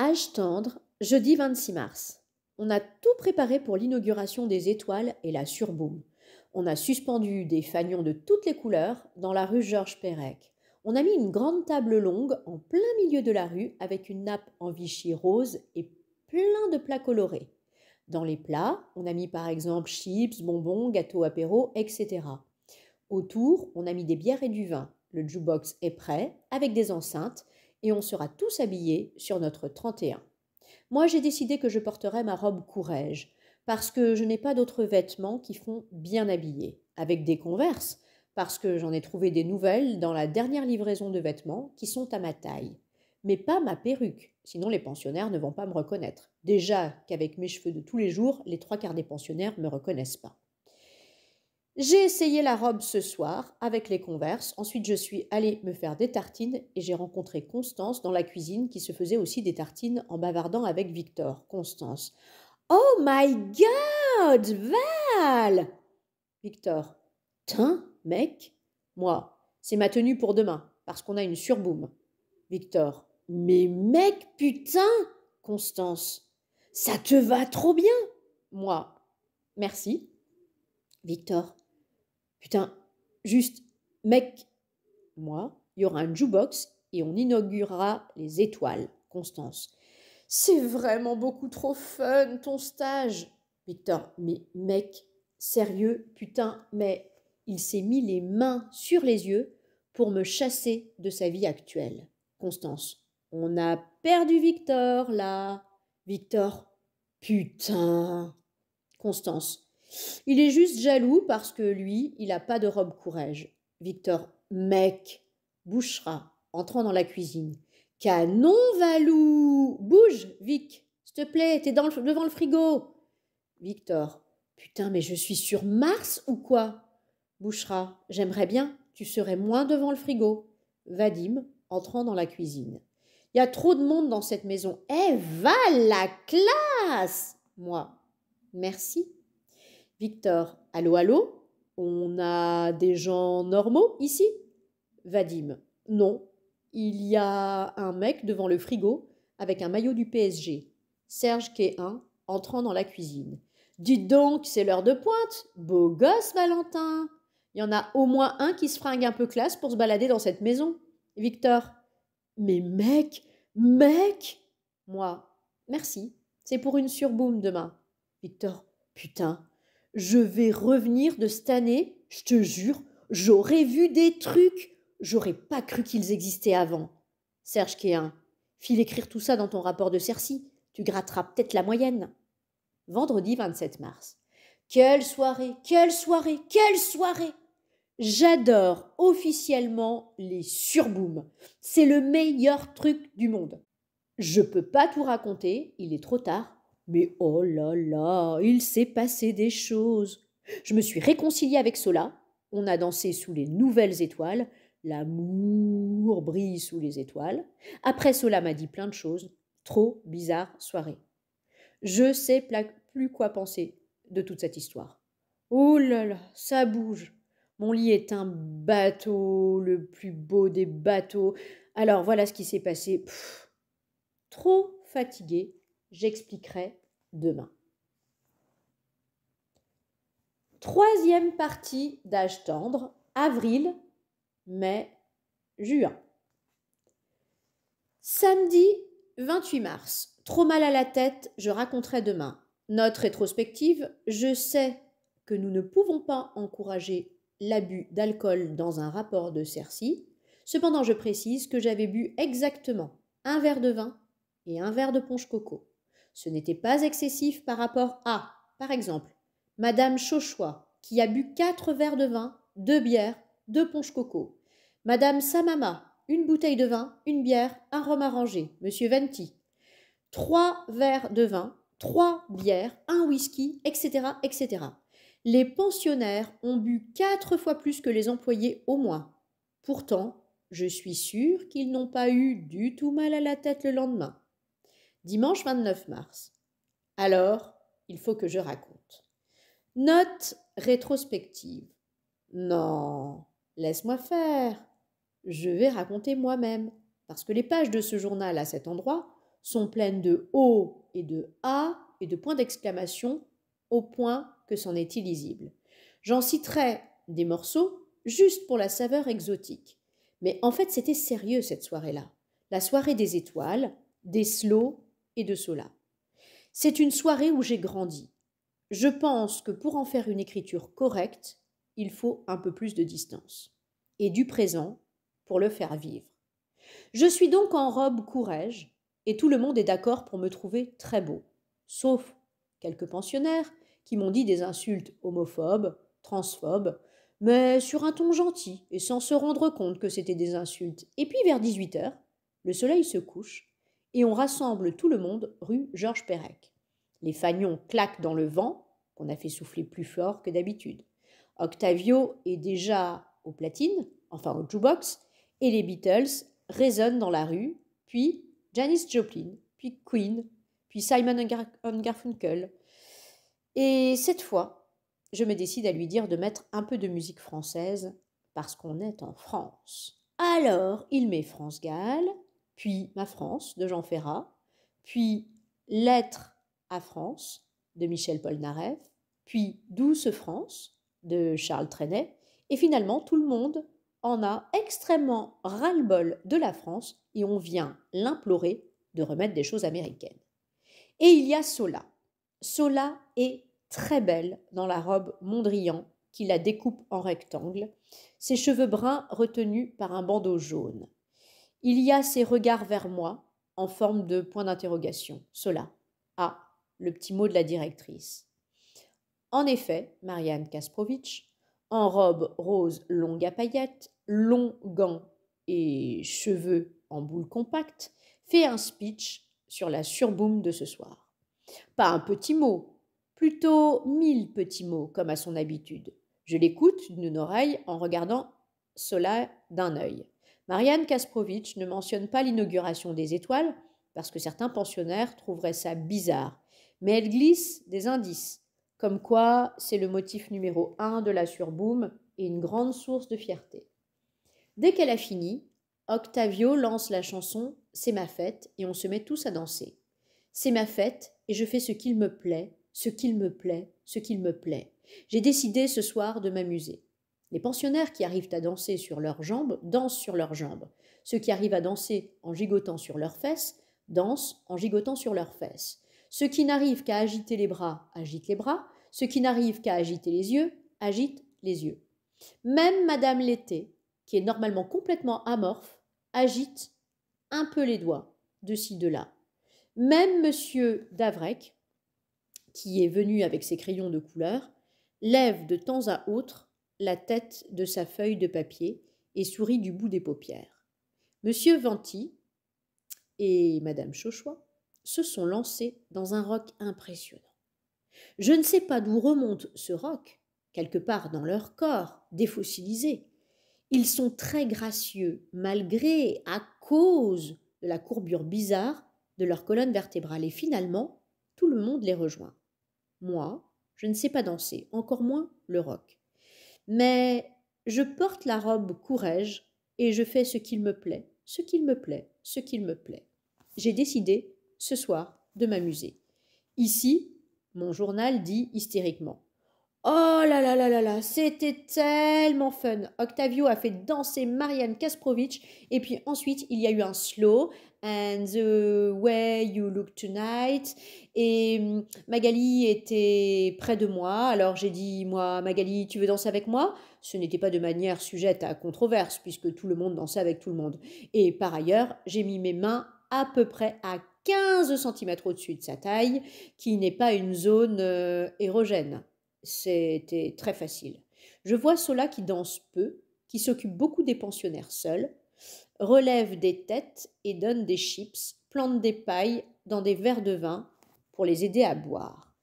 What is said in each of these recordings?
Âge tendre, jeudi 26 mars. On a tout préparé pour l'inauguration des étoiles et la surboom. On a suspendu des fanions de toutes les couleurs dans la rue Georges Perec. On a mis une grande table longue en plein milieu de la rue avec une nappe en Vichy rose et plein de plats colorés. Dans les plats, on a mis par exemple chips, bonbons, gâteaux apéro, etc. Autour, on a mis des bières et du vin. Le jukebox est prêt, avec des enceintes, et on sera tous habillés sur notre 31. Moi, j'ai décidé que je porterais ma robe courrèges, parce que je n'ai pas d'autres vêtements qui font bien habillés, avec des converses, parce que j'en ai trouvé des nouvelles dans la dernière livraison de vêtements qui sont à ma taille. Mais pas ma perruque, sinon les pensionnaires ne vont pas me reconnaître. Déjà qu'avec mes cheveux de tous les jours, les 3/4 des pensionnaires ne me reconnaissent pas. J'ai essayé la robe ce soir avec les Converse. Ensuite, je suis allée me faire des tartines et j'ai rencontré Constance dans la cuisine qui se faisait aussi des tartines en bavardant avec Victor. Constance. Oh my God, Val! Victor. Tain, mec? Moi. C'est ma tenue pour demain parce qu'on a une surboom. Victor. Mais mec, putain! Constance. Ça te va trop bien! Moi. Merci. Victor. Putain, juste, mec, moi, il y aura un jukebox et on inaugurera les étoiles. Constance. C'est vraiment beaucoup trop fun, ton stage. Victor, mais mec, sérieux, putain, mais il s'est mis les mains sur les yeux pour me chasser de sa vie actuelle. Constance. On a perdu Victor, là. Victor. Putain. Constance. Il est juste jaloux parce que lui, il n'a pas de robe courrèges. Victor, mec, Bouchera, entrant dans la cuisine. Canon, Valou! Bouge, Vic, s'il te plaît, t'es devant le frigo. Victor, putain, mais je suis sur Mars ou quoi? Bouchera, j'aimerais bien, tu serais moins devant le frigo. Vadim, entrant dans la cuisine. Il y a trop de monde dans cette maison. Eh, va la classe! Moi, merci. Victor, allô, allô? On a des gens normaux ici? Vadim, non. Il y a un mec devant le frigo avec un maillot du PSG. Serge Quai1, entrant dans la cuisine. Dites donc, c'est l'heure de pointe. Beau gosse, Valentin. Il y en a au moins un qui se fringue un peu classe pour se balader dans cette maison. Victor, mais mec! Moi, merci. C'est pour une surboom demain. Victor, putain. Je vais revenir de cette année, je te jure, j'aurais vu des trucs. J'aurais pas cru qu'ils existaient avant. Serge Quéin, file écrire tout ça dans ton rapport de Cercy. Tu gratteras peut-être la moyenne. Vendredi 27 mars. Quelle soirée, quelle soirée, quelle soirée! J'adore officiellement les surbooms. C'est le meilleur truc du monde. Je peux pas tout raconter, il est trop tard. Mais oh là là, il s'est passé des choses. Je me suis réconciliée avec Sola. On a dansé sous les nouvelles étoiles. L'amour brille sous les étoiles. Après, Sola m'a dit plein de choses. Trop bizarre soirée. Je sais plus quoi penser de toute cette histoire. Oh là là, ça bouge. Mon lit est un bateau, le plus beau des bateaux. Alors voilà ce qui s'est passé. Trop fatiguée, j'expliquerai demain. Troisième partie d'âge tendre, avril, mai, juin. Samedi 28 mars. Trop mal à la tête, je raconterai demain. Note rétrospective, je sais que nous ne pouvons pas encourager l'abus d'alcool dans un rapport de Cercy. Cependant, je précise que j'avais bu exactement un verre de vin et un verre de punch coco. Ce n'était pas excessif par rapport à, par exemple, Madame Chauchois, qui a bu 4 verres de vin, 2 bières, 2 punch coco. Madame Samama, une bouteille de vin, une bière, un rhum arrangé. Monsieur Venti, 3 verres de vin, 3 bières, un whisky, etc., etc. Les pensionnaires ont bu 4 fois plus que les employés au moins. Pourtant, je suis sûre qu'ils n'ont pas eu du tout mal à la tête le lendemain. Dimanche 29 mars. Alors, il faut que je raconte. Note rétrospective. Non, laisse-moi faire. Je vais raconter moi-même, parce que les pages de ce journal à cet endroit sont pleines de O et de A et de points d'exclamation au point que c'en est illisible. J'en citerai des morceaux juste pour la saveur exotique. Mais en fait, c'était sérieux cette soirée-là. La soirée des étoiles, des slows et de Sola. C'est une soirée où j'ai grandi. Je pense que pour en faire une écriture correcte, il faut un peu plus de distance et du présent pour le faire vivre. Je suis donc en robe courrèges et tout le monde est d'accord pour me trouver très beau, sauf quelques pensionnaires qui m'ont dit des insultes homophobes, transphobes, mais sur un ton gentil et sans se rendre compte que c'était des insultes. Et puis vers 18h, le soleil se couche et on rassemble tout le monde rue Georges Perec. Les fanions claquent dans le vent, qu'on a fait souffler plus fort que d'habitude. Octavio est déjà aux platines, enfin au jukebox, et les Beatles résonnent dans la rue, puis Janis Joplin, puis Queen, puis Simon and Garfunkel. Et cette fois, je me décide à lui dire de mettre un peu de musique française, parce qu'on est en France. Alors, il met France Gall, puis Ma France de Jean Ferrat, puis Lettres à France de Michel Polnareff, puis Douce France de Charles Trenet, et finalement tout le monde en a extrêmement ras-le-bol de la France et on vient l'implorer de remettre des choses américaines. Et il y a Sola. Sola est très belle dans la robe Mondrian qui la découpe en rectangle, ses cheveux bruns retenus par un bandeau jaune. Il y a ses regards vers moi en forme de point d'interrogation. Sola. Ah, le petit mot de la directrice. En effet, Marianne Kasprovic, en robe rose longue à paillettes, longs gants et cheveux en boule compacte, fait un speech sur la surboom de ce soir. Pas un petit mot, plutôt 1000 petits mots, comme à son habitude. Je l'écoute d'une oreille en regardant Sola d'un œil. Marianne Kasprovic ne mentionne pas l'inauguration des étoiles, parce que certains pensionnaires trouveraient ça bizarre, mais elle glisse des indices, comme quoi c'est le motif numéro 1 de la surboom et une grande source de fierté. Dès qu'elle a fini, Octavio lance la chanson « C'est ma fête » et on se met tous à danser. C'est ma fête et je fais ce qu'il me plaît, ce qu'il me plaît, ce qu'il me plaît. J'ai décidé ce soir de m'amuser. Les pensionnaires qui arrivent à danser sur leurs jambes dansent sur leurs jambes. Ceux qui arrivent à danser en gigotant sur leurs fesses dansent en gigotant sur leurs fesses. Ceux qui n'arrivent qu'à agiter les bras agitent les bras. Ceux qui n'arrivent qu'à agiter les yeux agitent les yeux. Même Madame L'été, qui est normalement complètement amorphe, agite un peu les doigts de ci, de là. Même Monsieur Davrec, qui est venu avec ses crayons de couleur, lève de temps à autre la tête de sa feuille de papier et sourit du bout des paupières. Monsieur Venty et Madame Chauchois se sont lancés dans un rock impressionnant. Je ne sais pas d'où remonte ce rock, quelque part dans leur corps, défossilisé. Ils sont très gracieux, malgré, à cause de la courbure bizarre de leur colonne vertébrale. Et finalement, tout le monde les rejoint. Moi, je ne sais pas danser, encore moins le rock. Mais je porte la robe courrèges et je fais ce qu'il me plaît, ce qu'il me plaît, ce qu'il me plaît. J'ai décidé, ce soir, de m'amuser. Ici, mon journal dit hystériquement: oh là là là là là, c'était tellement fun. Octavio a fait danser Marianne Kasprovic et puis ensuite il y a eu un slow and the way you look tonight et Magali était près de moi. Alors j'ai dit: moi Magali, tu veux danser avec moi? Ce n'était pas de manière sujette à controverse puisque tout le monde dansait avec tout le monde. Et par ailleurs, j'ai mis mes mains à peu près à 15 cm au-dessus de sa taille, qui n'est pas une zone érogène. C'était très facile. Je vois Sola qui danse peu, qui s'occupe beaucoup des pensionnaires seuls, relève des têtes et donne des chips, plante des pailles dans des verres de vin pour les aider à boire.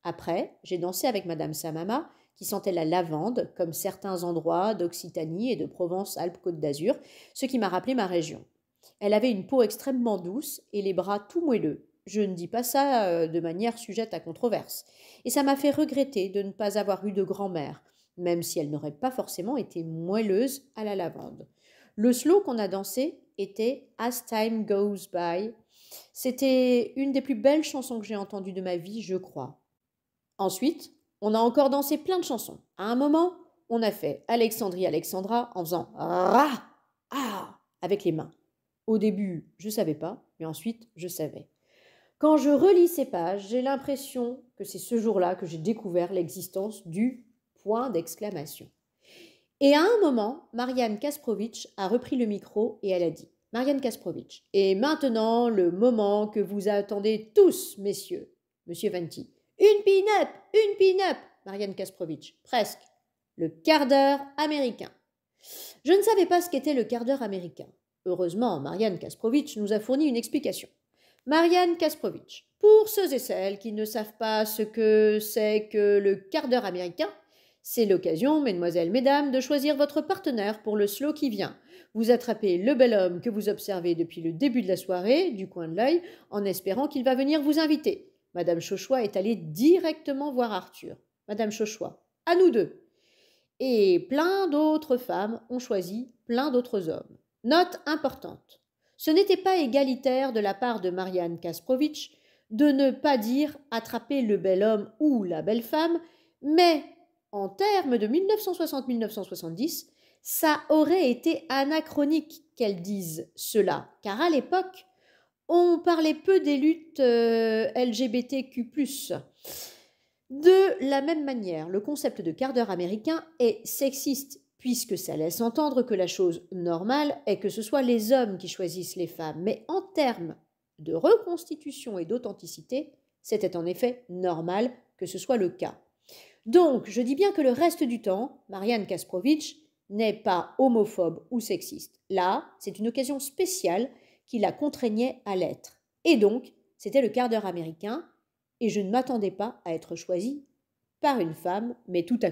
Après, j'ai dansé avec Madame Samama, qui sentait la lavande, comme certains endroits d'Occitanie et de Provence-Alpes-Côte d'Azur, ce qui m'a rappelé ma région. Elle avait une peau extrêmement douce et les bras tout moelleux. Je ne dis pas ça de manière sujette à controverse. Et ça m'a fait regretter de ne pas avoir eu de grand-mère, même si elle n'aurait pas forcément été moelleuse à la lavande. Le slow qu'on a dansé était As Time Goes By C'était une des plus belles chansons que j'ai entendues de ma vie, je crois. Ensuite, on a encore dansé plein de chansons. À un moment, on a fait Alexandrie Alexandra en faisant Ra, Ah avec les mains. Au début, je ne savais pas, mais ensuite, je savais. Quand je relis ces pages, j'ai l'impression que c'est ce jour-là que j'ai découvert l'existence du point d'exclamation. Et à un moment, Marianne Kasprovic a repris le micro et elle a dit Marianne Kasprovic, et maintenant le moment que vous attendez tous, messieurs. Monsieur Venti. Une pin-up, Marianne Kasprovic, presque. Le quart d'heure américain. Je ne savais pas ce qu'était le quart d'heure américain. Heureusement, Marianne Kasprovic nous a fourni une explication. Marianne Kasprovic, pour ceux et celles qui ne savent pas ce que c'est que le quart d'heure américain, c'est l'occasion, mesdemoiselles, mesdames, de choisir votre partenaire pour le slow qui vient. Vous attrapez le bel homme que vous observez depuis le début de la soirée, du coin de l'œil, en espérant qu'il va venir vous inviter. Madame Chauchois est allée directement voir Arthur. Madame Chauchois, à nous deux. Et plein d'autres femmes ont choisi plein d'autres hommes. Note importante. Ce n'était pas égalitaire de la part de Marianne Kasprovic de ne pas dire attraper le bel homme ou la belle femme, mais en termes de 1960-1970, ça aurait été anachronique qu'elles disent cela, car à l'époque, on parlait peu des luttes LGBTQ+. De la même manière, le concept de quart d'heure américain est sexiste, puisque ça laisse entendre que la chose normale est que ce soit les hommes qui choisissent les femmes. Mais en termes de reconstitution et d'authenticité, c'était en effet normal que ce soit le cas. Donc, je dis bien que le reste du temps, Marianne Kasprovic n'est pas homophobe ou sexiste. Là, c'est une occasion spéciale qui la contraignait à l'être. Et donc, c'était le quart d'heure américain, et je ne m'attendais pas à être choisie par une femme, mais tout à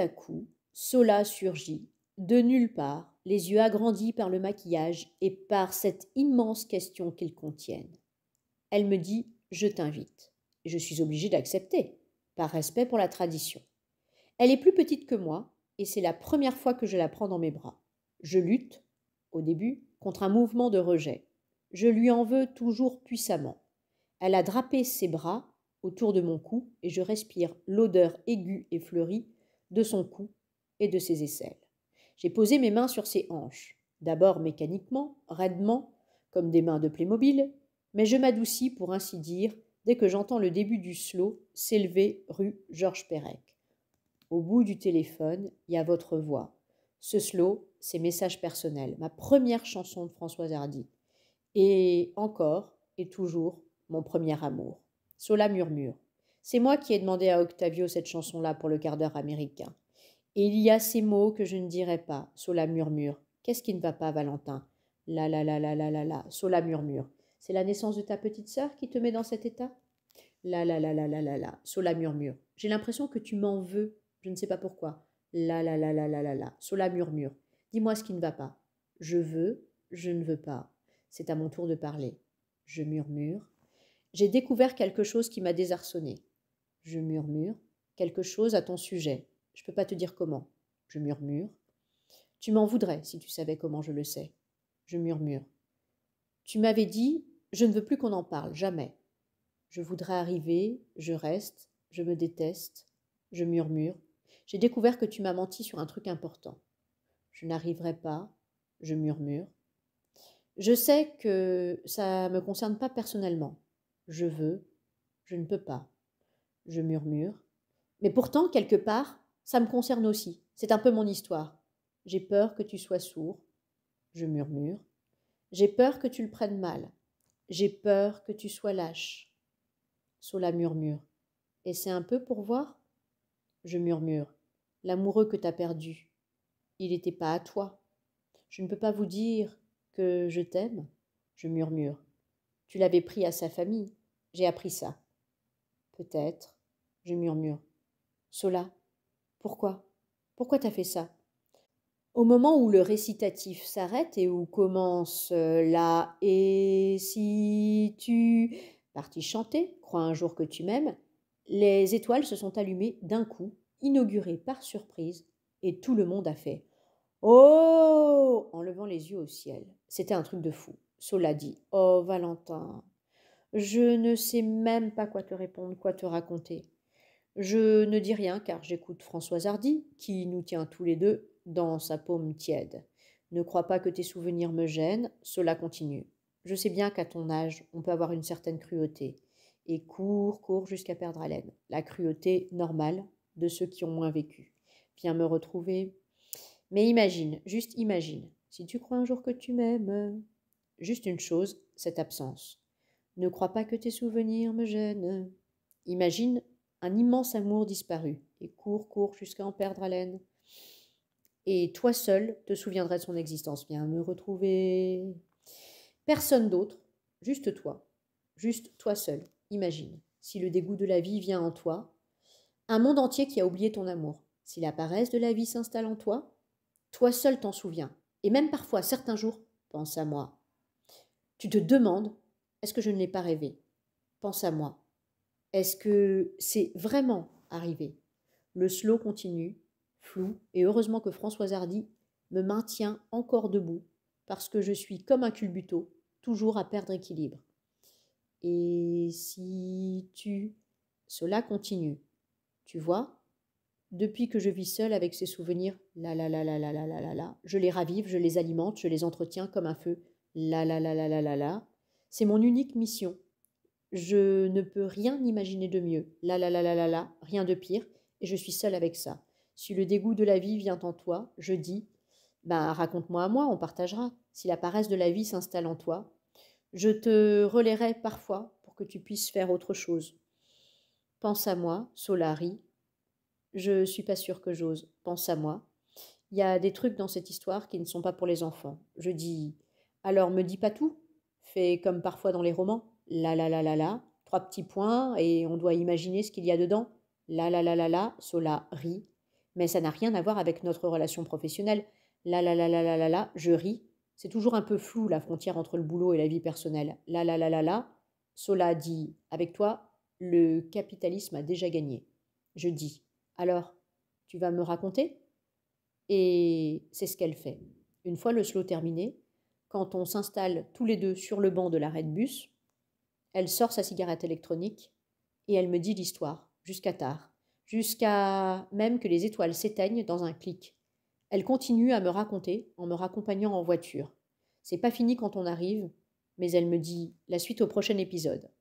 coup, Sola surgit, de nulle part, les yeux agrandis par le maquillage et par cette immense question qu'ils contiennent. Elle me dit « Je t'invite ». Je suis obligée d'accepter, par respect pour la tradition. Elle est plus petite que moi, et c'est la première fois que je la prends dans mes bras. Je lutte, au début, contre un mouvement de rejet. Je lui en veux toujours puissamment. Elle a drapé ses bras autour de mon cou et je respire l'odeur aiguë et fleurie de son cou et de ses aisselles. J'ai posé mes mains sur ses hanches, d'abord mécaniquement, raidement, comme des mains de Playmobil, mais je m'adoucis pour ainsi dire dès que j'entends le début du slow s'élever rue Georges Perec. Au bout du téléphone, il y a votre voix. Ce slow, c'est Message personnel, ma première chanson de Françoise Hardy. Et encore et toujours mon premier amour. Sola murmure. C'est moi qui ai demandé à Octavio cette chanson-là pour le quart d'heure américain. Et il y a ces mots que je ne dirai pas. Sola murmure. Qu'est-ce qui ne va pas, Valentin? La la la la la la la. Sola murmure. C'est la naissance de ta petite sœur qui te met dans cet état? La la la la la la la. Sola murmure. J'ai l'impression que tu m'en veux. Je ne sais pas pourquoi. La la la la la la la. Sola murmure. Dis-moi ce qui ne va pas. Je veux, je ne veux pas. C'est à mon tour de parler. Je murmure. J'ai découvert quelque chose qui m'a désarçonné. Je murmure. Quelque chose à ton sujet. Je ne peux pas te dire comment. Je murmure. Tu m'en voudrais si tu savais comment je le sais. Je murmure. Tu m'avais dit, je ne veux plus qu'on en parle, jamais. Je voudrais arriver, je reste, je me déteste. Je murmure. J'ai découvert que tu m'as menti sur un truc important. Je n'arriverai pas. Je murmure. Je sais que ça ne me concerne pas personnellement. Je veux, je ne peux pas. Je murmure. Mais pourtant, quelque part, ça me concerne aussi. C'est un peu mon histoire. J'ai peur que tu sois sourd. Je murmure. J'ai peur que tu le prennes mal. J'ai peur que tu sois lâche. Sola murmure. Et c'est un peu pour voir? Je murmure. L'amoureux que t'as perdu, il n'était pas à toi. Je ne peux pas vous dire que je t'aime. Je murmure. Tu l'avais pris à sa famille. J'ai appris ça. Peut-être. Je murmure. Sola, pourquoi? Pourquoi t'as fait ça? Au moment où le récitatif s'arrête et où commence la et si tu partie chanter, crois un jour que tu m'aimes, les étoiles se sont allumées d'un coup, inaugurées par surprise, et tout le monde a fait Oh en levant les yeux au ciel. C'était un truc de fou. Sola dit. Oh, Valentin, je ne sais même pas quoi te répondre, quoi te raconter. Je ne dis rien car j'écoute Françoise Hardy, qui nous tient tous les deux dans sa paume tiède. Ne crois pas que tes souvenirs me gênent, cela continue. Je sais bien qu'à ton âge, on peut avoir une certaine cruauté. Et cours jusqu'à perdre haleine. La cruauté normale de ceux qui ont moins vécu. Viens me retrouver. Mais imagine, juste imagine, si tu crois un jour que tu m'aimes. Juste une chose, cette absence. Ne crois pas que tes souvenirs me gênent. Imagine un immense amour disparu, et cours jusqu'à en perdre haleine. Et toi seul te souviendrais de son existence. Viens me retrouver. Personne d'autre, juste toi seul. Imagine, si le dégoût de la vie vient en toi, un monde entier qui a oublié ton amour. Si la paresse de la vie s'installe en toi seul t'en souviens. Et même parfois, certains jours, pense à moi. Tu te demandes, est-ce que je ne l'ai pas rêvé? Pense à moi. Est-ce que c'est vraiment arrivé? Le slow continue, flou, et heureusement que Françoise Hardy me maintient encore debout, parce que je suis comme un culbuto, toujours à perdre équilibre. Et si tu... Cela continue. Tu vois, depuis que je vis seule avec ces souvenirs, je les ravive, je les alimente, je les entretiens comme un feu, c'est mon unique mission. Je ne peux rien imaginer de mieux, rien de pire, et je suis seule avec ça. Si le dégoût de la vie vient en toi, je dis, raconte-moi à moi, on partagera. Si la paresse de la vie s'installe en toi, je te relayerai parfois pour que tu puisses faire autre chose. Pense à moi, Solari. Je suis pas sûre que j'ose. Pense à moi. Il y a des trucs dans cette histoire qui ne sont pas pour les enfants. Je dis, alors me dis pas tout. Fais comme parfois dans les romans. Trois petits points et on doit imaginer ce qu'il y a dedans. Sola rit. Mais ça n'a rien à voir avec notre relation professionnelle. Je ris. C'est toujours un peu flou la frontière entre le boulot et la vie personnelle. Sola dit, avec toi, le capitalisme a déjà gagné. Je dis, alors, tu vas me raconter? Et c'est ce qu'elle fait. Une fois le slow terminé, quand on s'installe tous les deux sur le banc de l'arrêt de bus, elle sort sa cigarette électronique et elle me dit l'histoire, jusqu'à tard, jusqu'à même que les étoiles s'éteignent dans un clic. Elle continue à me raconter en me raccompagnant en voiture. C'est pas fini quand on arrive, mais elle me dit la suite au prochain épisode.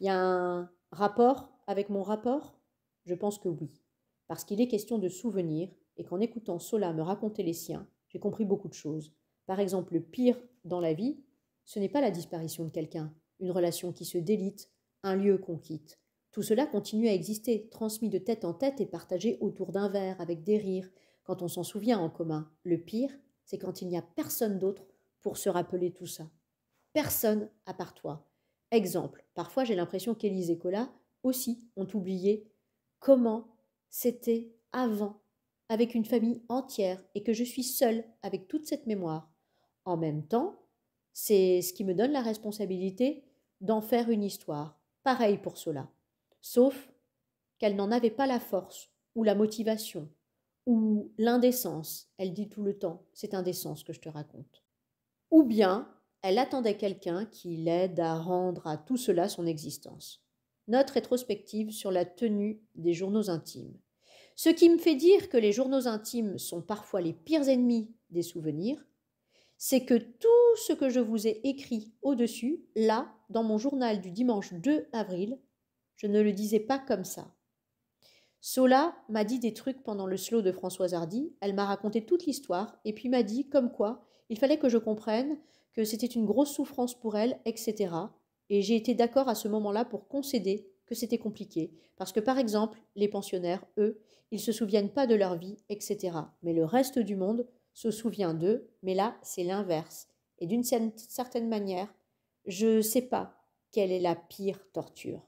Il y a un rapport avec mon rapport? Je pense que oui, parce qu'il est question de souvenirs et qu'en écoutant Sola me raconter les siens, j'ai compris beaucoup de choses. Par exemple, le pire dans la vie, ce n'est pas la disparition de quelqu'un, une relation qui se délite, un lieu qu'on quitte. Tout cela continue à exister, transmis de tête en tête et partagé autour d'un verre, avec des rires, quand on s'en souvient en commun. Le pire, c'est quand il n'y a personne d'autre pour se rappeler tout ça. Personne à part toi. Exemple, parfois j'ai l'impression qu'Élise et Cola aussi ont oublié comment c'était avant, avec une famille entière, et que je suis seule avec toute cette mémoire. En même temps, c'est ce qui me donne la responsabilité d'en faire une histoire. Pareil pour cela. Sauf qu'elle n'en avait pas la force, ou la motivation, ou l'indécence. Elle dit tout le temps, c'est indécent ce que je te raconte. Ou bien, elle attendait quelqu'un qui l'aide à rendre à tout cela son existence. Note rétrospective sur la tenue des journaux intimes. Ce qui me fait dire que les journaux intimes sont parfois les pires ennemis des souvenirs, c'est que tout ce que je vous ai écrit au-dessus, là, dans mon journal du dimanche 2 avril, je ne le disais pas comme ça. Sola m'a dit des trucs pendant le slow de Françoise Hardy, elle m'a raconté toute l'histoire, et puis m'a dit comme quoi il fallait que je comprenne que c'était une grosse souffrance pour elle, etc. Et j'ai été d'accord à ce moment-là pour concéder que c'était compliqué. Parce que par exemple, les pensionnaires, eux, ils ne se souviennent pas de leur vie, etc. Mais le reste du monde se souvient d'eux, mais là, c'est l'inverse. Et d'une certaine manière, je ne sais pas quelle est la pire torture.